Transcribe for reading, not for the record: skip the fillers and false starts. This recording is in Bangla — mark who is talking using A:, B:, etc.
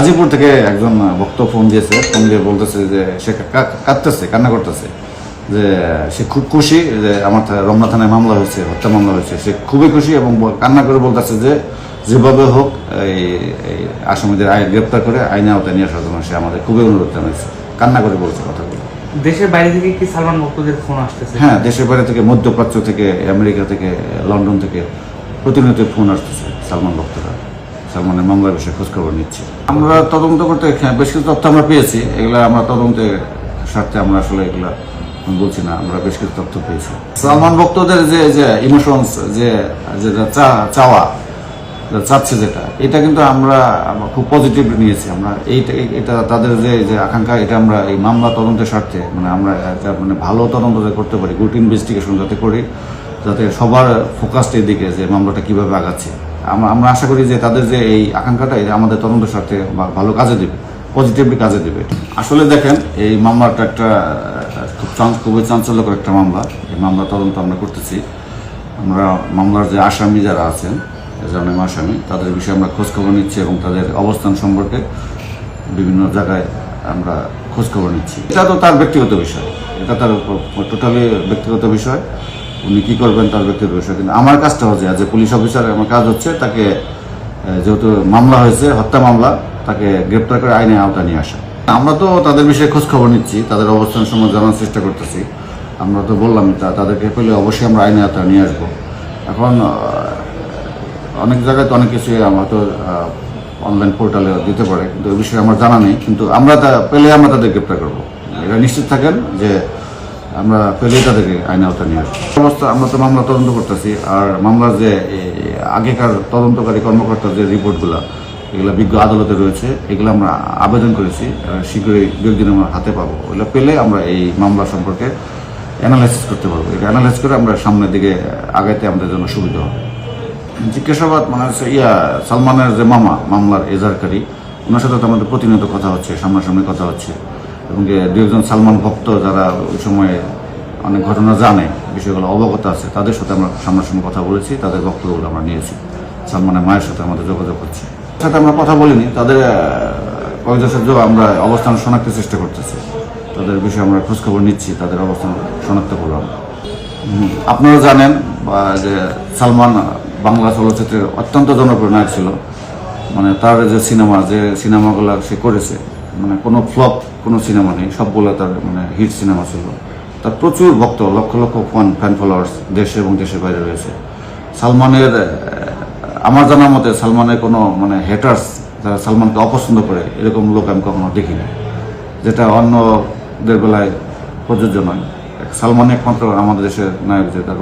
A: গাজীপুর থেকে একজন ভক্ত ফোন দিয়েছে, ফোন দিয়ে বলতেছে যে সে কাঁদতেছে, কান্না করতেছে, যে সে খুব খুশি যে আমার রমনা থানায় মামলা হয়েছে, হত্যা মামলা হয়েছে। সে খুবই খুশি এবং কান্না করে বলতেছে যে যেভাবে হোক এই আসামিদের গ্রেপ্তার করে আইনে আওতায় নিয়ে আসার জন্য সে আমাদের খুবই অনুরোধ জানাইছে, কান্না করে বলছে কথাগুলো।
B: দেশের বাইরে থেকে কি সালমান ভক্তদের ফোন আসতেছে?
A: হ্যাঁ, দেশের বাইরে থেকে, মধ্যপ্রাচ্য থেকে, আমেরিকা থেকে, লন্ডন থেকে প্রতিনিয়ত ফোন আসতেছে। সালমান ভক্তরা সালমানের মামলার বিষয়ে খোঁজখবর নিচ্ছে। আমরা তদন্ত করতে বেশ কিছু তথ্য আমরা পেয়েছি, এগুলো আমরা তদন্তের স্বার্থে আমরা আসলে এগুলো বলছি না, আমরা বেশ কিছু তথ্য পেয়েছি। সালমান ভক্তদের যে ইমোশনস, যে যেটা চাওয়া চাচ্ছে, যেটা এটা কিন্তু আমরা খুব পজিটিভলি নিয়েছি। আমরা এটা তাদের যে আকাঙ্ক্ষা, এটা আমরা এই মামলা তদন্তের স্বার্থে আমরা ভালো তদন্ত করতে পারি, গুড ইনভেস্টিগেশন যাতে করি, যাতে সবার ফোকাসড এদিকে যে মামলাটা কিভাবে আগাচ্ছে। আমরা আশা করি যে তাদের যে এই আকাঙ্ক্ষাটা এটা আমাদের তদন্তের স্বার্থে ভালো কাজে দেবে, পজিটিভলি কাজে দেবে। আসলে দেখেন, এই মামলাটা একটা খুবই চাঞ্চল্যকর একটা মামলা। এই মামলা তদন্ত আমরা করতেছি। আমরা মামলার যে আসামি যারা আছেন, যেমন আসামি, তাদের বিষয়ে আমরা খোঁজখবর নিচ্ছি এবং তাদের অবস্থান সম্পর্কে বিভিন্ন জায়গায় আমরা খোঁজখবর নিচ্ছি। এটা তো তার ব্যক্তিগত বিষয়, এটা তার টোটালি ব্যক্তিগত বিষয়। উনি কী করবেন তার ব্যক্তিগত বিষয়। কিন্তু আমার কাজটা হচ্ছে, যে পুলিশ অফিসার, আমার কাজ হচ্ছে তাকে, যেহেতু মামলা হয়েছে, হত্যা মামলা, তাকে গ্রেপ্তার করে আইনে আওতা নিয়ে আসা। আমরা তো তাদের বিষয়ে খোঁজখবর নিচ্ছি, তাদের অবস্থান সম্বন্ধে জানার চেষ্টা করতেছি। আমরা তো বললাম তাদেরকে পেলে অবশ্যই আমরা আইনে আওতা নিয়ে আসবো। এখন অনেক জায়গায় তো অনেক কিছুই আমরা তো অনলাইন পোর্টালে দিতে পারে, কিন্তু এই বিষয়ে আমার জানা নেই। কিন্তু আমরা পেলে আমরা তাদের গ্রেপ্তার করবো, এটা নিশ্চিত থাকেন যে আমরা পেলেই তাদেরকে আইনে আওতা নিয়ে আসবো। অবস্থা আমরা তো মামলা তদন্ত করতেছি, আর মামলার যে আগেকার তদন্তকারী কর্মকর্তার যে রিপোর্টগুলো, এগুলো বিজ্ঞ আদালতে রয়েছে, এগুলো আমরা আবেদন করেছি, শীঘ্রই 2 দিন আমরা হাতে পাবো। এগুলো পেলে আমরা এই মামলা সম্পর্কে অ্যানালাইসিস করতে পারবো। এটা অ্যানালাইজ করে আমরা সামনের দিকে আগাইতে আমাদের জন্য সুবিধা হবে। জিজ্ঞাসাবাদ হচ্ছে সালমানের যে মামলার এজাহারকারী, ওনার সাথে তো আমাদের প্রতিনিয়ত কথা হচ্ছে, সামনাসামনি কথা হচ্ছে। এবং 2 সালমান ভক্ত যারা ওই সময়ে অনেক ঘটনা জানে, বিষয়গুলো অবগত আছে, তাদের সাথে আমরা সামনাসামনি কথা বলেছি, তাদের বক্তব্যগুলো আমরা নিয়েছি। সালমানের মায়ের সাথে আমাদের যোগাযোগ করছি, সাথে আমরা কথা বলিনি, তাদের কয়েকজনের সাথে আমরা অবস্থান শনাক্তের চেষ্টা করতেছি, তাদের বিষয়ে আমরা খোঁজখবর নিচ্ছি, তাদের অবস্থান শনাক্ত করলাম। আপনারা জানেন যে সালমান বাংলা চলচ্চিত্রের অত্যন্ত জনপ্রিয় নায়ক ছিল। তার যে সিনেমাগুলো সে করেছে, কোনো ফ্লপ কোনো সিনেমা নেই, সবগুলো তার হিট সিনেমা ছিল। তার প্রচুর ভক্ত, লক্ষ লক্ষ ফ্যান ফলোয়ার্স দেশে এবং দেশের বাইরে রয়েছে। সালমানের, আমার জানার মতে, সালমানের কোনো হেটার্স, যারা সালমানকে অপছন্দ করে, এরকম লোক আমি কখনো দেখিনি, যেটা অন্যদের বেলায় প্রযোজ্য নয়। সালমান একমাত্র আমাদের দেশের নায়ক, যে তার